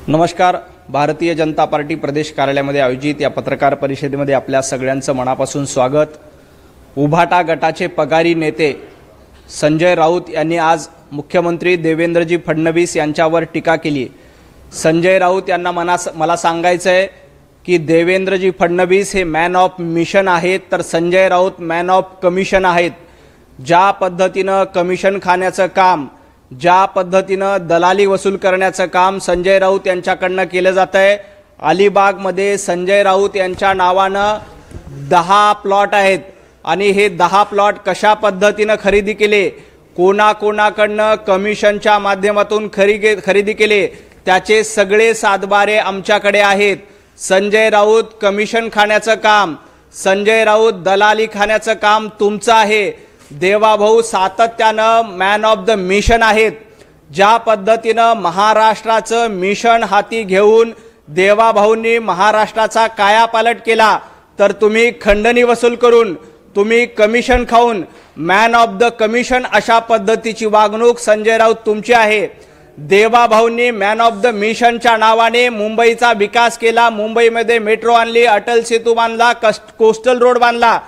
नमस्कार। भारतीय जनता पार्टी प्रदेश कार्यालयामध्ये आयोजित या पत्रकार परिषदेमध्ये आपल्या सगळ्यांचं मनापासून स्वागत। उभाटा गटाचे पगारी नेते संजय राऊत यांनी आज मुख्यमंत्री देवेंद्रजी फडणवीस यांच्यावर टीका केली। संजय राऊत यांना मला सांगायचं आहे की देवेंद्रजी फडणवीस हे मॅन ऑफ मिशन आहेत, तर Sanjay Raut man of commission आहेत। ज्या पद्धतीनं कमिशन खाण्याचं काम, ज्या पद्धतीनं दलाली वसूल करण्याचं काम संजय राऊत यांच्याकडनं केलं जात आहे। अलिबागमध्ये संजय राऊत यांच्या नावानं 10 प्लॉट आहेत आणि हे 10 प्लॉट कशा पद्धतीनं खरेदी केले, कोणाकोणाकडनं कमिशनच्या माध्यमातून खरेदी केले, त्याचे सगळे सातबारे आमच्याकडे आहेत। संजय राऊत कमिशन खाण्याचं काम, संजय राऊत दलाली खाण्याचं काम तुमचं आहे। देवाभाऊ सातत्यानं मॅन ऑफ द मिशन आहेत। ज्या पद्धतीनं महाराष्ट्राचं मिशन हाती घेऊन देवाभाऊंनी महाराष्ट्राचा कायापालट केला, तर तुम्ही खंडणी वसूल करून, तुम्ही कमिशन खाऊन मॅन ऑफ द कमिशन अशा पद्धतीची वागणूक संजय राऊत तुमची आहे। देवाभाऊंनी मॅन ऑफ द मिशनच्या नावाने मुंबईचा विकास केला, मुंबईमध्ये मेट्रो आणली, अटल सेतू बांधला, कोस्टल रोड बांधला।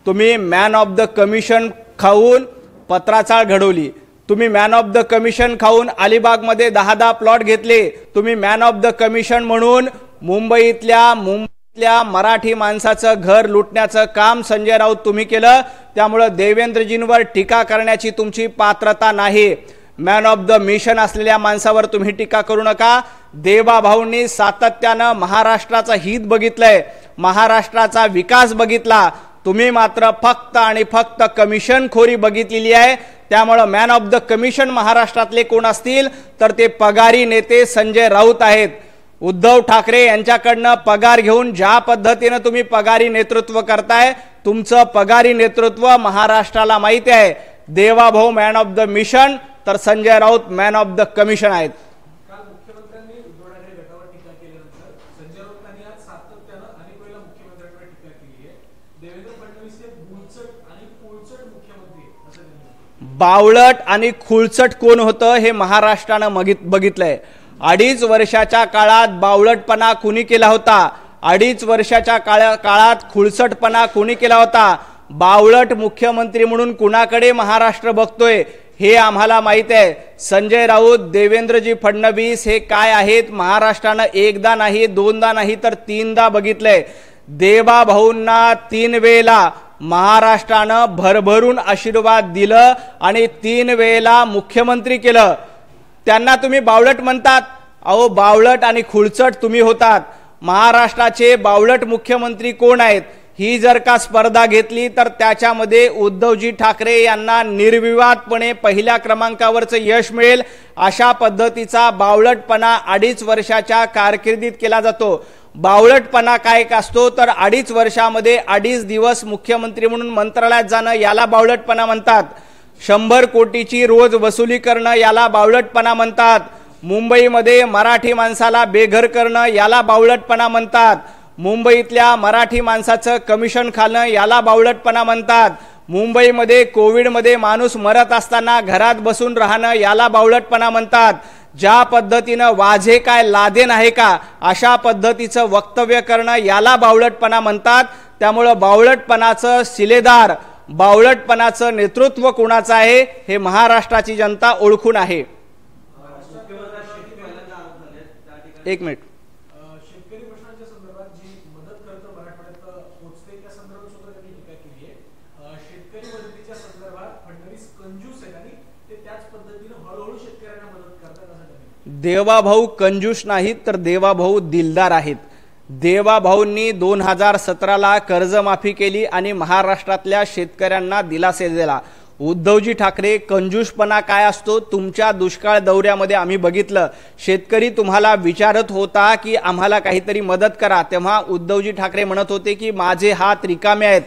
तुम्ही मॅन ऑफ द कमिशन खाऊन पत्राचाळ घडवली। तुम्ही मॅन ऑफ द कमिशन खाऊन अलिबागमध्ये 10 प्लॉट घेतले। तुम्ही मॅन ऑफ द कमिशन म्हणून मुंबईतल्या मराठी माणसाचं घर लुटण्याचं काम संजय राऊत तुम्ही केलं। त्यामुळे देवेंद्रजींवर टीका करण्याची तुमची पात्रता नाही। मॅन ऑफ द मिशन असलेल्या माणसावर तुम्ही टीका करू नका। देवाभाऊंनी सातत्यानं महाराष्ट्राचं हित बघितलंय, महाराष्ट्राचा विकास बघितला। तुम्ही मात्र फक्त आणि फक्त कमिशन खोरी बघितलेली आहे। त्यामुळे मॅन ऑफ द कमिशन महाराष्ट्रातले कोण असतील तर ते पगारी नेते संजय राऊत आहेत। उद्धव ठाकरे यांच्याकडनं पगार घेऊन ज्या पद्धतीने तुम्ही पगारी नेतृत्व करताय, तुमचं पगारी नेतृत्व महाराष्ट्राला माहिती आहे। Devabhau man of the mission, तर Sanjay Raut man of the commission आहेत। बावळट आणि खुळचट कोण होतं हे महाराष्ट्रानं बघितलंय। 2.5 वर्षाच्या काळात बावळटपणा कुणी केला होता, 2.5 वर्षाच्या काळात खुळचटपणा कुणी केला होता, बावळट मुख्यमंत्री म्हणून कुणाकडे महाराष्ट्र बघतोय हे आम्हाला माहित आहे। संजय राऊत, देवेंद्रजी फडणवीस हे काय आहेत महाराष्ट्रानं एकदा नाही, दोनदा नाही, तर 3दा बघितलंय। देवाभाऊंना 3 वेळेला महाराष्ट्रानं भरभरून आशीर्वाद दिलं आणि 3 वेळेला मुख्यमंत्री केलं। त्यांना तुम्ही बावळट म्हणतात। अहो, बावळट आणि खुळचट तुम्ही होतात। महाराष्ट्राचे बावळट मुख्यमंत्री कोण आहेत ही जर का स्पर्धा घेतली तर त्याच्यामध्ये उद्धवजी ठाकरे यांना निर्विवादपणे पहिल्या क्रमांकावरचं यश मिळेल। अशा पद्धतीचा बावळटपणा 2.5 वर्षाच्या कारकिर्दीत केला जातो। बावळटपणा काय असतो तर 2.5 वर्षामध्ये 2.5 दिवस मुख्यमंत्री म्हणून मंत्रालयात जाणं याला बावळटपणा म्हणतात। 100 कोटीची रोज वसुली करणं याला बावळटपणा म्हणतात। मुंबईमध्ये मराठी माणसाला बेघर करणं याला बावळटपणा म्हणतात। मुंबईतल्या मराठी माणसाचं कमिशन खाणं याला बावळटपणा म्हणतात। मुंबईमध्ये कोविडमध्ये माणूस मरत असताना घरात बसून राहणं याला बावळटपणा म्हणतात। ज्या पद्धतीनं वाझे काय लादेन आहे का अशा पद्धतीचं वक्तव्य करणं याला बावळटपणा म्हणतात। त्यामुळे बावळटपणाचं शिलेदार, बावळटपणाचं नेतृत्व कोणाचं आहे हे महाराष्ट्राची जनता ओळखून आहे। एक मिनिट। शेतकरी प्रश्नांच्या संदर्भात जी मदत करतं मराठवाड्यात पोहोचते त्या संदर्भात सुद्धा त्यांनी टीका केली आहे। शेतकरी मदतीच्या संदर्भात फडणवीस कंजूस आहेत आणि ते त्याच पद्धतीने हळूहळू शेतकऱ्यांना मदत करतात असं त्यांनी। देवाभाऊ कंजूस नाहीत तर देवाभाऊ दिलदार आहेत। देवाभाऊंनी 2017ला कर्जमाफी केली आणि महाराष्ट्रातल्या शेतकऱ्यांना दिलासा दिला। उद्धवजी ठाकरे कंजूसपणा काय असतो तुमच्या दुष्काळ दौऱ्यामध्ये आम्ही बघितलं। शेतकरी तुम्हाला विचारत होता की आम्हाला काहीतरी मदत करा, तेव्हा उद्धवजी ठाकरे म्हणत होते की माझे हात रिकामे आहेत,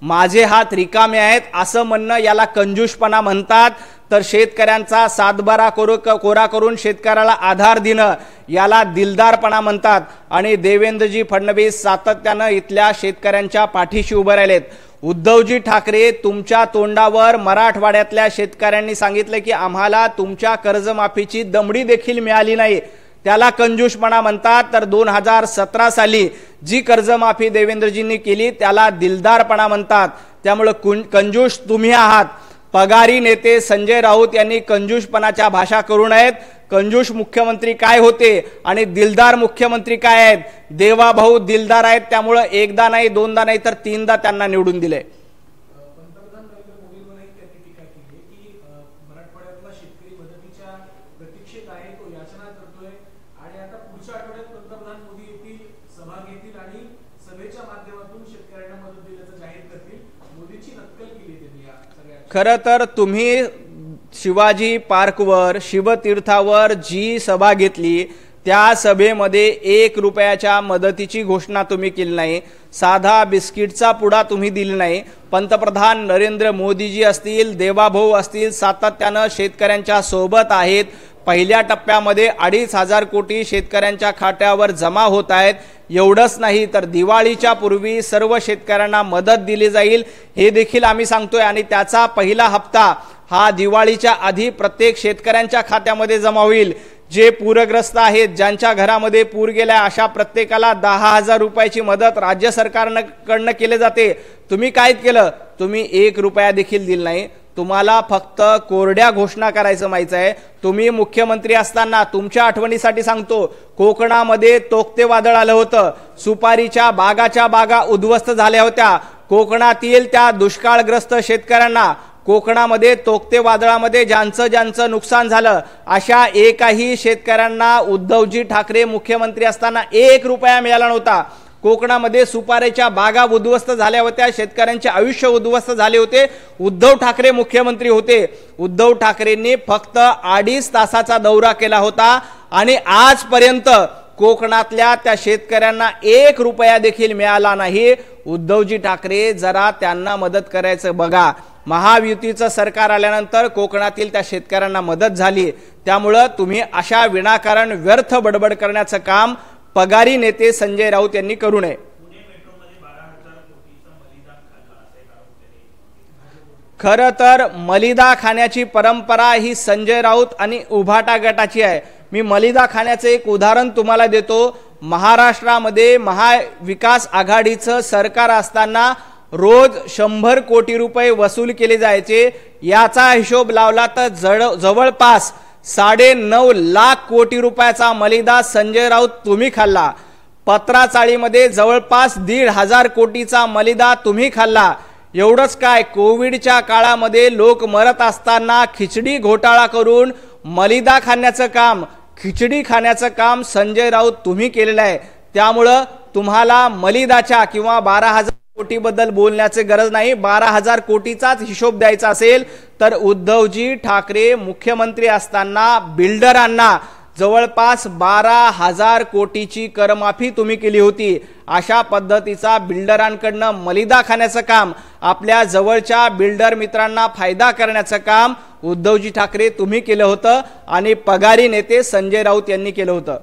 माझे हात रिकामे आहेत असं म्हणणं याला कंजूसपणा म्हणतात। तर शेतकऱ्यांचा सातबारा कोरा करून शेतकऱ्याला आधार देणं याला दिलदारपणा म्हणतात। आणि देवेंद्रजी फडणवीस सातत्यानं इथल्या शेतकऱ्यांच्या पाठीशी उभे राहिलेत। उद्धवजी ठाकरे तुमच्या तोंडावर मराठवाड्यातल्या शेतकऱ्यांनी सांगितलं की आम्हाला तुमच्या कर्जमाफीची दमडी देखील मिळाली नाही, त्याला कंजूसपणा म्हणतात. तर 2017 साली जी कर्जमाफी देवेंद्रजींनी केली त्याला दिलदारपणा म्हणतात. त्यामुळे कंजूस तुम्ही आहात. पगारी नेते संजय राऊत यांनी कंजूसपणाच्या भाषा करू नयेत. कंजूस मुख्यमंत्री काय होते आणि दिलदार मुख्यमंत्री काय आहेत? देवाभाऊ दिलदार आहेत, त्यामुळे एकदा नाही दोनदा नाही तर तीनदा त्यांना निवडून दिले. पंतप्रधान नरेंद्र मोदींवरही त्यांनी टीका केली की मराठवाड्यातला शेतकरी मदतीच्या प्रतीक्षेत आहे, तो याचना करतोय आणि आता पुढच्या आठवड्यात पंतप्रधान मोदी येतील, सभा घेतील आणि सभेच्या माध्यमातून शेतकऱ्यांना मदत दिल्याचं जाहीर करतील. मोदींची नक्कल केली त्यांनी या सगळ्या. खरं तर तुम्ही शिवाजी पार्कवर शिवतीर्थावर जी सभा घेतली त्या सभेमध्ये 1 रुपयाच्या मदतीची घोषणा तुम्ही केली नाही. साधा बिस्किटचा पुडा तुम्ही दिला नाही. पंतप्रधान नरेंद्र मोदीजी असतील, देवाभाऊ असतील, सातत्यानं शेतकऱ्यांच्या सोबत आहेत. पहिल्या टप्प्यामध्ये 2,500 कोटी शेतकऱ्यांच्या खात्यावर जमा होत आहेत. एवढंच नाही तर दिवाळीच्या पूर्वी सर्व शेतकऱ्यांना मदत दिली जाईल हे देखील आम्ही सांगतोय आणि त्याचा पहिला हप्ता हा दिवाळीच्या आधी प्रत्येक शेतकऱ्यांच्या खात्यामध्ये जमा होईल. जे पूरग्रस्त आहेत, ज्यांच्या घरामध्ये पूर गेलाय, अशा प्रत्येकाला 10,000 रुपयाची मदत राज्य सरकारकडनं केली जाते. तुम्ही काय केलं? तुम्ही 1 रुपया देखील दिला नाही. तुम्हाला फक्त कोरड्या घोषणा करायचं माहिती आहे. तुम्ही मुख्यमंत्री असताना तुमच्या आठवणीसाठी सांगतो, कोकणामध्ये तोक्ते वादळ आलं होतं. सुपारीच्या बागा उद्ध्वस्त झाल्या होत्या. कोकणातील त्या दुष्काळग्रस्त शेतकऱ्यांना कोकणामध्ये तोक्ते वादळामध्ये ज्यांचं नुकसान झालं अशा एकाही शेतकऱ्यांना उद्धवजी ठाकरे मुख्यमंत्री असताना 1 रुपया मिळाला नव्हता. कोकणामध्ये सुपारीच्या बागा उद्ध्वस्त झाल्या होत्या, शेतकऱ्यांचे आयुष्य उद्ध्वस्त झाले होते. उद्धव ठाकरे मुख्यमंत्री होते. उद्धव ठाकरेंनी फक्त 2.5 तासाचा दौरा केला होता आणि आजपर्यंत कोकणातल्या त्या शेतकऱ्यांना 1 रुपया देखील मिळाला नाही. उद्धवजी ठाकरे जरा त्यांना मदत करायचं बघा. महायुतीचं सरकार आल्यानंतर कोकणातील त्या शेतकऱ्यांना मदत झाली. त्यामुळं तुम्ही अशा विनाकारण व्यर्थ बडबड करण्याचं काम पगारी नेते संजय राऊत यांनी करू नये. खरं तर मलिदा खाण्याची परंपरा ही संजय राऊत आणि उभाटा गटाची आहे. मी मलिदा खाण्याचं एक उदाहरण तुम्हाला देतो. महाराष्ट्रामध्ये महाविकास आघाडीचं सरकार असताना रोज 100 कोटी रुपये वसूल केले जायचे. याचा हिशोब लावला तर जवळपास 9.5 लाख कोटी रुपयाचा मलिदा संजय राऊत तुम्ही खाल्ला. पत्राचाळीमध्ये जवळपास 1,500 कोटीचा मलिदा तुम्ही खाल्ला. एवढंच काय, कोविडच्या काळामध्ये लोक मरत असताना खिचडी घोटाळा करून मलिदा खाण्याचं काम, खिचडी खाण्याचं काम संजय राऊत तुम्ही केलेलं आहे. त्यामुळं तुम्हाला मलिदाच्या किंवा 12,000 कोटीबद्दल बोलण्याची गरज नाही. 12,000 कोटीचाच हिशोब द्यायचा असेल तर उद्धवजी ठाकरे मुख्यमंत्री असताना बिल्डरांना जवळपास 12,000 कोटीची करमाफी तुम्ही केली होती. अशा पद्धतीचा बिल्डरांकडनं मलिदा खाण्याचं काम, आपल्या जवळच्या बिल्डर मित्रांना फायदा करण्याचं काम उद्धवजी ठाकरे तुम्ही केलं होतं आणि पगारी नेते संजय राऊत यांनी केलं होतं.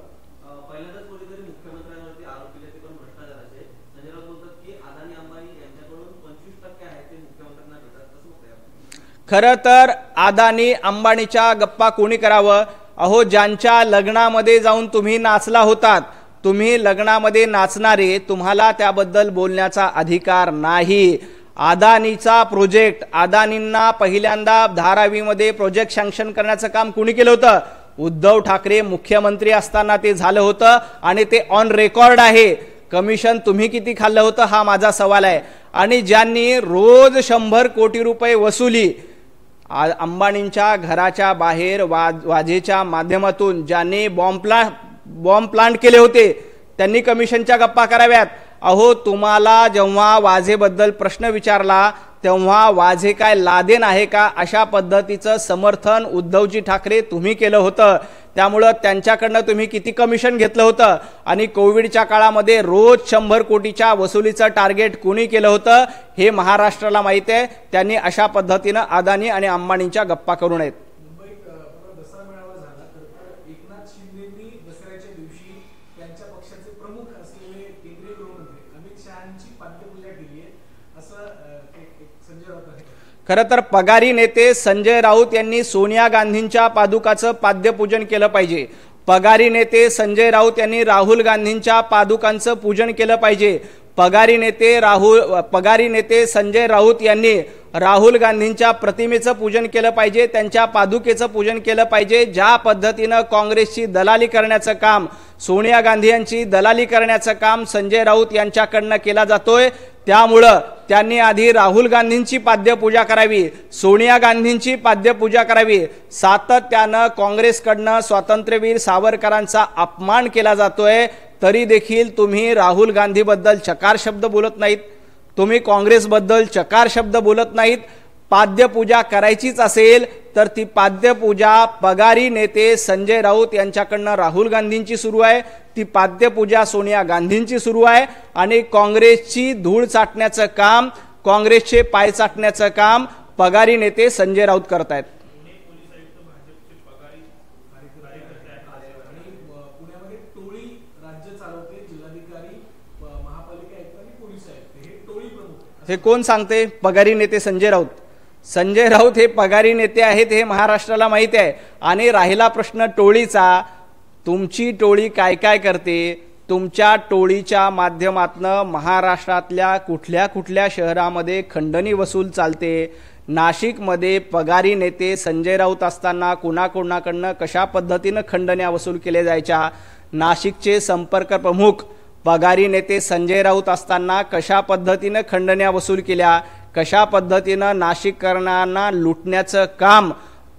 खरं तर अदानी अंबानीच्या गप्पा कोणी करावं? अहो, ज्यांच्या लग्नामध्ये जाऊन तुम्ही नाचला होतात, तुम्ही लग्नामध्ये नाचणारे, तुम्हाला त्याबद्दल बोलण्याचा अधिकार नाही. अदानीचा प्रोजेक्ट, अदानींना पहिल्यांदा धारावीमध्ये प्रोजेक्ट सँक्शन करण्याचं काम कोणी केलं होतं? उद्धव ठाकरे मुख्यमंत्री असताना ते झालं होतं आणि ते ऑन रेकॉर्ड आहे. कमिशन तुम्ही किती खाल्लं होतं हा माझा सवाल आहे. आणि ज्यांनी रोज 100 कोटी रुपये वसुली अंबानींच्या घराच्या बाहेर वाजेच्या माध्यमातून ज्यांनी बॉम्ब प्लांट केले होते त्यांनी कमिशनच्या गप्पा कराव्यात. अहो, तुम्हाला जेव्हा वाजेबद्दल प्रश्न विचारला तेव्हा वाजे काय लादेन आहे का, अशा पद्धतीचं समर्थन उद्धवजी ठाकरे तुम्ही केलं होतं. त्यामुळं त्यांच्याकडनं तुम्ही किती कमिशन घेतलं होतं आणि कोविडच्या काळामध्ये रोज 100 कोटीच्या वसुलीचं टार्गेट कुणी केलं होतं हे महाराष्ट्राला माहिती आहे. त्यांनी अशा पद्धतीनं अदानी आणि अंबानींच्या गप्पा करू नयेत. मुंबईत दसरा मेळावा झाला तर एकनाथ शिंदेंनी दसऱ्याच्या दिवशी त्यांच्या पक्षाचे प्रमुख असलेले केंद्रीय गृहमंत्री अमित शहांची पाद्यपूजा केली आहे असं संजय राऊत आहे. खरं तर पगारी नेते संजय राऊत यांनी सोनिया गांधींच्या पादुकाचं पाद्यपूजन केलं पाहिजे. पगारी नेते संजय राऊत यांनी राहुल गांधींच्या पादुकांचं पूजन केलं पाहिजे। पगारी नेते संजय राऊत यांनी राहुल गांधींच्या प्रतिमेचं पूजन केलं पाहिजे, त्यांच्या पादुकेचं पूजन केलं पाहिजे। ज्या पद्धतीनं काँग्रेसची दलाली करण्याचं काम, सोनिया गांधी यांची दलाली करण्याचं काम संजय राऊत यांच्याकडनं केला जातोय, त्यामुळं त्यांनी आधी राहुल गांधींची पाद्यपूजा करावी, सोनिया गांधींची पाद्यपूजा करावी। सातत्यानं काँग्रेसकडनं स्वातंत्र्यवीर सावरकरांचा अपमान केला जातोय, तरी देखील तुम्ही राहुल गांधीबद्दल चकार शब्द बोलत नाहीत, तुम्ही काँग्रेसबद्दल चकार शब्द बोलत नाहीत। पाद्यपूजा करायचीच असेल तर ती पाद्यपूजा पगारी नेते संजय राऊत यांच्याकडनं राहुल गांधींची सुरू आहे, ती पाद्यपूजा सोनिया गांधींची सुरू आहे आणि काँग्रेसची धूळ चाटण्याचं काम, काँग्रेसचे पाय चाटण्याचं काम पगारी नेते संजय राऊत करतायत। पुण्यामध्ये टोळी राज्य चालवते, जिल्हाधिकारी, महापालिका आयुक्त आणि पोलीस आयुक्त हे टोळी प्रमुख। हे कोण सांगते? पगारी नेते संजय राऊत। संजय राऊत हे पगारी नेते आहेत हे महाराष्ट्राला माहिती आहे। आणि राहिला प्रश्न टोळीचा, तुमची टोळी काय काय करते? तुमच्या टोळीच्या माध्यमातून महाराष्ट्रातल्या कुठल्या कुठल्या शहरामध्ये खंडणी वसूल चालते? नाशिकमध्ये पगारी नेते संजय राऊत असताना कुणाकुणाकडनं कशा पद्धतीनं खंडण्या वसूल केल्या जायच्या? नाशिकचे संपर्क प्रमुख पगारी नेते संजय राऊत असताना कशा पद्धतीनं खंडण्या वसूल केल्या? कशा पद्धतीनं नाशिककरांना लुटण्याचं काम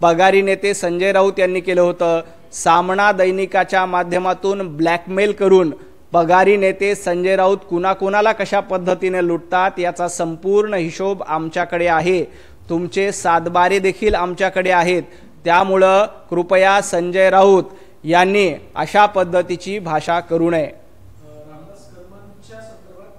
पगारी नेते संजय राऊत यांनी केलं होतं? सामना दैनिकाच्या माध्यमातून ब्लॅकमेल करून पगारी नेते संजय राऊत कुणाकुणाला कशा पद्धतीने लुटतात याचा संपूर्ण हिशोब आमच्याकडे आहे, तुमचे सातबारे देखील आमच्याकडे आहेत। त्यामुळं कृपया संजय राऊत यांनी अशा पद्धतीची भाषा करू नये। रामदास कदमांच्या संदर्भात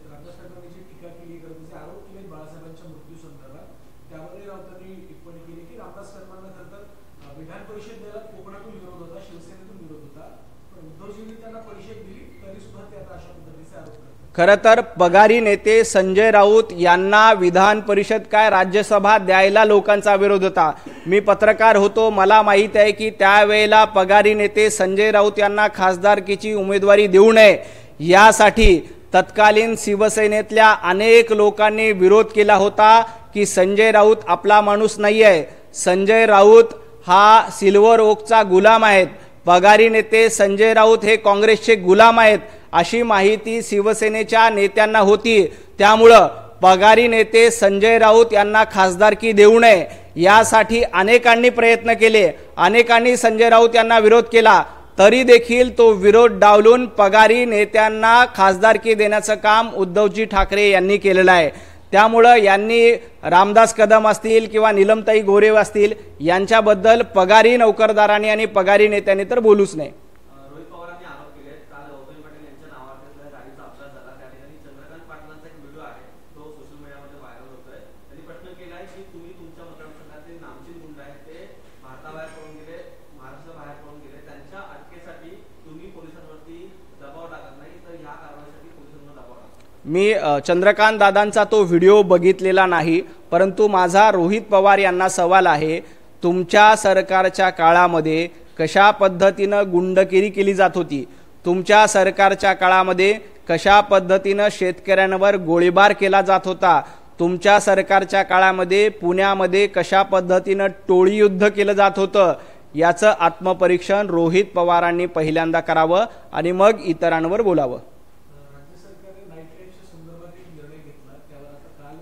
रामदास कदमांनी जी टीका केली, गरजेचे आरोप केले बाळासाहेबांच्या मृत्यू संदर्भात, त्यामध्ये राऊतांनी टिप्पणी केली की रामदास कदमांना खरं तर विधान परिषदेला कोकणातून विरोध होता, शिवसेनेतून विरोध होता, पण उद्धवजींनी त्यांना परिषद दिली तरी सुद्धा ते आता अशा पद्धतीचे आरोप करतात। खरं तर पगारी नेते संजय राऊत यांना विधान परिषद काय राज्यसभा द्यायला लोकांचा विरोध होता। मी पत्रकार होतो, मला माहित आहे की त्यावेळेला पगारी नेते संजय राऊत यांना खासदारकीची उमेदवारी देऊ नये यासाठी तत्कालीन शिवसेनेतल्या अनेक लोकांनी विरोध केला होता की संजय राऊत आपला माणूस नाही आहे, संजय राऊत हा सिल्वर ओकचा गुलाम आहेत, पगारी नेते संजय राऊत हे काँग्रेसचे गुलाम आहेत, अशी माहिती शिवसेनेच्या नेत्यांना होती। त्यामुळं पगारी नेते संजय राऊत यांना खासदारकी देऊ नये यासाठी अनेकांनी प्रयत्न केले, अनेकांनी संजय राऊत यांना विरोध केला, तरी देखील तो विरोध डावलून पगारी नेत्यांना खासदारकी देण्याचं काम उद्धवजी ठाकरे यांनी केलेलं आहे। त्यामुळं यांनी रामदास कदम असतील किंवा नीलमताई गोरे असतील यांच्याबद्दल पगारी नोकरदारांनी आणि पगारी नेत्यांनी तर बोलूच नाही। रोहित पवारांनी आरोप केले, काल गौतमी पाटील यांच्या नावावर असलेल्या गाडीचा अपघात झाला, त्या ठिकाणी चंद्रकांत पाटलांचा एक व्हिडिओ आहे, तो सोशल मीडियामध्ये व्हायरल होतोय। त्यांनी प्रश्न केलाय की तुम्ही तुमच्या मतदारसंघातील नामचीन गुंड आहेत, ते भारताबाहेर पळून गेले, महाराष्ट्राबाहेर पळून गेले, त्यांच्या अटकेसाठी तुम्ही पोलिसांवरती दबाव टाकत नाही, तर ह्या कारवाईसाठी पोलिसांवर दबाव टाकता? मी चंद्रकांत दादांचा तो व्हिडिओ बघितलेला नाही, परंतु माझा रोहित पवार यांना सवाल आहे, तुमच्या सरकारच्या काळामध्ये कशा पद्धतीनं गुंडगिरी केली जात होती? तुमच्या सरकारच्या काळामध्ये कशा पद्धतीनं शेतकऱ्यांवर गोळीबार केला जात होता? तुमच्या सरकारच्या काळामध्ये पुण्यामध्ये कशा पद्धतीनं टोळी युद्ध केलं जात होतं? याचं आत्मपरीक्षण रोहित पवारांनी पहिल्यांदा करावं आणि मग इतरांवर बोलावं। राज्य सरकारने नाईट लाईफच्या संदर्भात एक निर्णय घेतला, त्यावर आता काल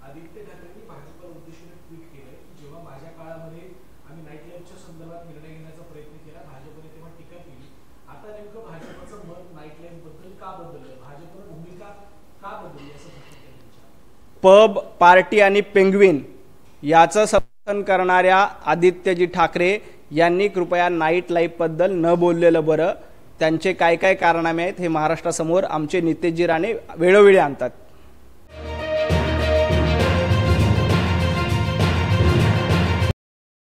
आदित्य ठाकरेंनी भाजपला उद्देशून ट्विट केलंय, जेव्हा माझ्या काळामध्ये आम्ही नाईट लाईफच्या संदर्भात निर्णय घेण्याचा प्रयत्न केला, भाजपने तेव्हा टीका केली, आता नेमकं भाजपचं मत नाईट लाईफ बद्दल का बदललं, भाजपनं भूमिका का बदलली असं पब पार्टी आणि पेंग्विन याचं समर्थन करणाऱ्या आदित्यजी ठाकरे यांनी कृपया नाईट लाईफ बद्दल न बोललेलं बरं। त्यांचे काय काय कारनामे आहेत हे महाराष्ट्रासमोर आमचे नितेशजी राणे वेळोवेळी आणतात।